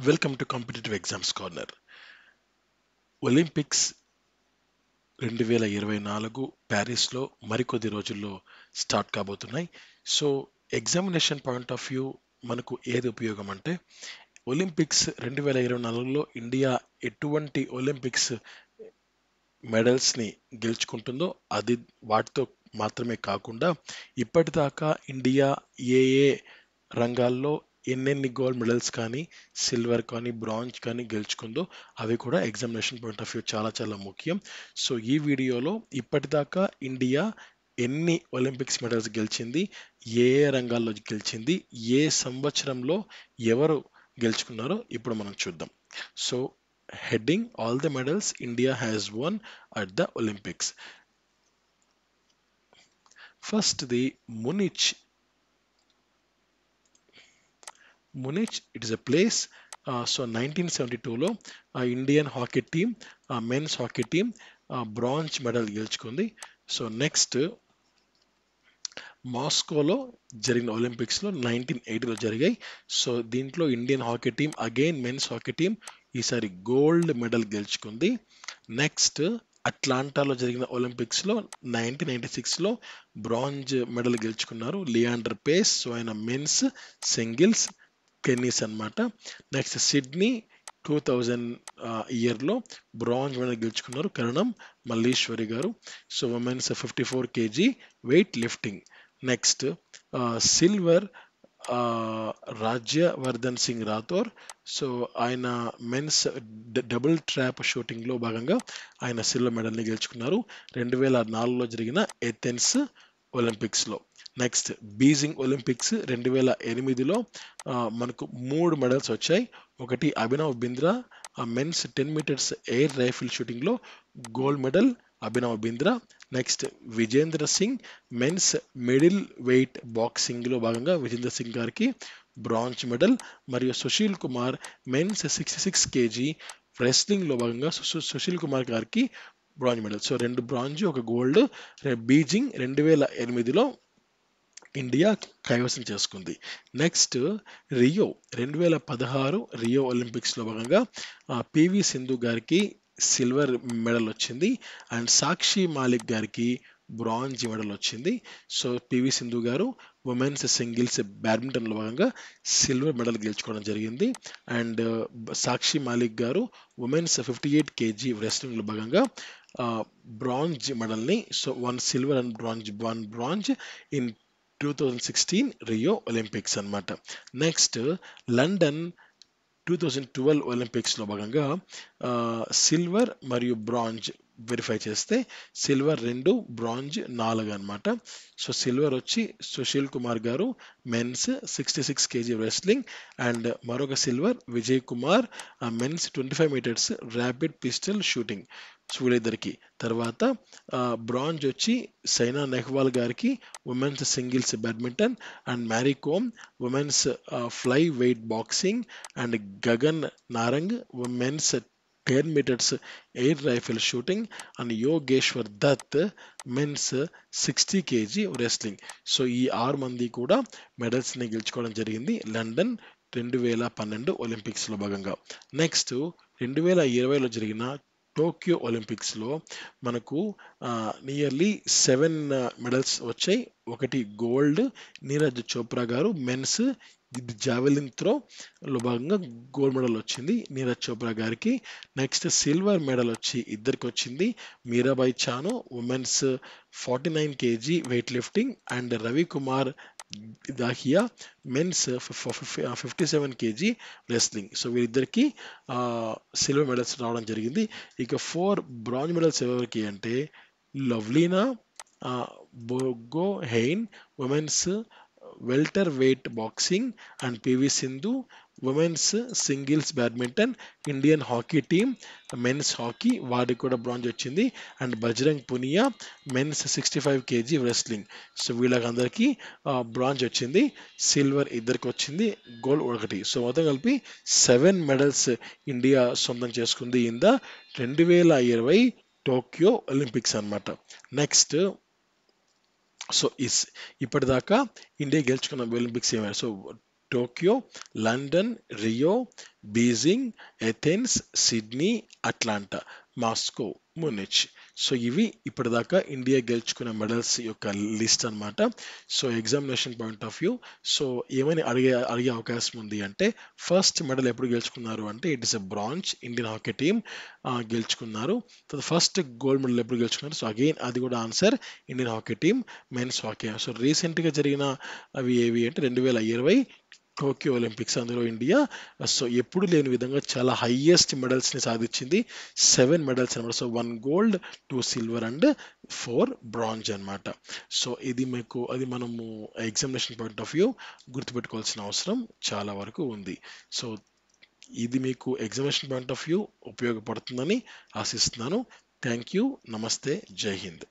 Welcome to competitive exams corner. Olympics 2024 ప్యారిస్లో మరికొద్ది రోజుల్లో start కాబోతున్నాయి. So examination point of view మనకు ఏది ఉపయోగం అంటే, ఒలింపిక్స్ 2024లో ఇండియా ఎటువంటి ఒలింపిక్స్ మెడల్స్ని గెలుచుకుంటుందో అది వాటితో మాత్రమే కాకుండా, ఇప్పటిదాకా ఇండియా ఏ ఏ రంగాల్లో ఎన్నెన్ని గోల్డ్ మెడల్స్ కానీ, సిల్వర్ కానీ, బ్రాంజ్ కానీ గెలుచుకుందో అవి కూడా ఎగ్జామినేషన్ పాయింట్ ఆఫ్ వ్యూ చాలా చాలా ముఖ్యం. సో ఈ వీడియోలో ఇప్పటిదాకా ఇండియా ఎన్ని ఒలింపిక్స్ మెడల్స్ గెలిచింది, ఏ ఏ రంగాల్లో గెలిచింది, ఏ సంవత్సరంలో ఎవరు గెలుచుకున్నారో ఇప్పుడు మనం చూద్దాం. So heading all the medals India has won at the Olympics. First, the Munich, it is a place. So 1972లో Indian hockey team, men's hockey team bronze medal గెలుచుకుంది. సో నెక్స్ట్ మాస్కోలో జరిగిన ఒలింపిక్స్లో 1980లో జరిగాయి. సో దీంట్లో Indian hockey team again men's hockey team ఈసారి gold medal గెలుచుకుంది. నెక్స్ట్ అట్లాంటాలో జరిగిన ఒలింపిక్స్లో 1996లో బ్రాంజ్ మెడల్ గెలుచుకున్నారు లియాండర్ పేస్. సో ఆయన మెన్స్ సింగిల్స్ టెన్నిస్ అన్నమాట. నెక్స్ట్ సిడ్నీ 2000 ఇయర్లో బ్రాంజ్ మెడల్ గెలుచుకున్నారు కరణం మల్లీశ్వరి గారు. So women's 54 kg weight lifting. Next silver Rajyavardhan Singh Rathore. So ఆయన మెన్స్ డబుల్ ట్రాప్ షూటింగ్లో భాగంగా ఆయన సిల్వర్ మెడల్ని గెలుచుకున్నారు 2004లో జరిగిన ఏథెన్స్ ఒలింపిక్స్లో. నెక్స్ట్ బీజింగ్ ఒలింపిక్స్ 2008లో మనకు 3 మెడల్స్ వచ్చాయి. ఒకటి Abhinav Bindra men's 10 meters air rifle షూటింగ్లో gold medal Abhinav Bindra. Next Vijender Singh men's middle weight బాక్సింగ్లో భాగంగా విజేంద్ర సింగ్ గారికి బ్రాంజ్ మెడల్. మరియు సుశీల్ కుమార్ మెన్స్ 66 kg రెస్లింగ్లో భాగంగా సుశీల్ కుమార్ గారికి bronze medal. So 2 bronze 1 gold Beijing 2008లో ఇండియా కైవసం చేసుకుంది. నెక్స్ట్ రియో 2016 రియో ఒలింపిక్స్లో భాగంగా పివి సింధు గారికి సిల్వర్ మెడల్ వచ్చింది అండ్ సాక్షి మాలిక్ గారికి బ్రాంజ్ మెడల్ వచ్చింది. సో పివి సింధు గారు ఉమెన్స్ సింగిల్స్ బ్యాడ్మింటన్లో భాగంగా సిల్వర్ మెడల్ గెలుచుకోవడం జరిగింది. అండ్ సాక్షి మాలిక్ గారు ఉమెన్స్ 58 kg రెస్లింగ్లో భాగంగా బ్రాంజ్ మెడల్ని, so 1 silver and one bronze in 2016 Rio Olympics అన్నమాట. నెక్స్ట్ లండన్ 2012 ఒలింపిక్స్లో భాగంగా సిల్వర్ మరియు బ్రాంజ్ వెరిఫై చేస్తే సిల్వర్ 2 బ్రాంజ్ 4 అన్నమాట. సో సిల్వర్ వచ్చి సుశీల్ కుమార్ గారు మెన్స్ 66 kg రెస్లింగ్ అండ్ మరొక silver Vijay Kumar men's 25 meters rapid pistol shooting వీళ్ళిద్దరికి. తర్వాత బ్రాంజ్ వచ్చి సైనా నెహ్వాల్ గారికి women's singles badminton and Mary Kom women's fly weight boxing and Gagan Narang women's 10 meters air rifle shooting and Yogeshwar Dutt men's 60 kg wrestling. So ఈ 6 మంది కూడా మెడల్స్ని గెలుచుకోవడం జరిగింది లండన్ 2012 ఒలింపిక్స్లో భాగంగా. నెక్స్ట్ 2020లో జరిగిన టోక్యో ఒలింపిక్స్లో మనకు నియర్లీ 7 మెడల్స్ వచ్చాయి. ఒకటి గోల్డ్ నీరజ్ చోప్రా గారు మెన్స్ జావెలిన్ త్రోలో భాగంగా గోల్డ్ మెడల్ వచ్చింది నీరజ్ చోప్రా గారికి. నెక్స్ట్ సిల్వర్ మెడల్ వచ్చి ఇద్దరికి వచ్చింది Mirabai Chanu women's 49 kg wait lifting and Ravikumar Dahiya men's 57 kg wrestling. So వీరిద్దరికి సిల్వర్ మెడల్స్ రావడం జరిగింది. ఇక 4 బ్రాంజ్ మెడల్స్ ఎవరికి అంటే Lovlina Borgohain women's welter weight boxing and PV Sindhu women's singles badminton Indian hockey team men's hockey వారికి కూడా బ్రాంజ్ వచ్చింది and Bajrang Punia men's 65 kg wrestling. So వీళ్ళకందరికీ బ్రాంజ్ వచ్చింది. సిల్వర్ ఇద్దరికి వచ్చింది, గోల్డ్ ఒకటి. సో మొత్తం కలిపి 7 మెడల్స్ ఇండియా సొంతం చేసుకుంది ఇన్ ద 2020 టోక్యో ఒలింపిక్స్ అన్నమాట. నెక్స్ట్ సో ఇప్పటిదాకా ఇండియా గెలుచుకున్న ఒలింపిక్స్ ఏమైనా so Tokyo, London, Rio, Beijing, Athens, Sydney, Atlanta, Moscow, Munich. So ఇవి ఇప్పటిదాకా ఇండియా గెలుచుకున్న మెడల్స్ యొక్క లిస్ట్ అన్నమాట. So examination point of view, so ఏమని అడిగే అవకాశం ఉంది అంటే, ఫస్ట్ మెడల్ ఎప్పుడు గెలుచుకున్నారు అంటే it is a bronze, Indian hockey team గెలుచుకున్నారు. ఫస్ట్ గోల్డ్ మెడల్ ఎప్పుడు గెలుచుకున్నారు, సో అగైన్ అది కూడా answer Indian hockey team men's hockey. So రీసెంట్గా జరిగిన అవి ఏవి అంటే 2020 టోక్యో ఒలింపిక్స్, అందులో ఇండియా సో ఎప్పుడు లేని విధంగా చాలా హైయెస్ట్ మెడల్స్ని సాధించింది, 7 మెడల్స్ అనమాట. So 1 gold, 2 silver and 4 bronze అన్నమాట. సో ఇది మీకు అది మనము ఎగ్జామినేషన్ పాయింట్ ఆఫ్ వ్యూ గుర్తుపెట్టుకోవాల్సిన అవసరం చాలా వరకు ఉంది. సో ఇది మీకు ఎగ్జామినేషన్ పాయింట్ ఆఫ్ వ్యూ ఉపయోగపడుతుందని ఆశిస్తున్నాను. థ్యాంక్ యూ, నమస్తే, జై హింద్.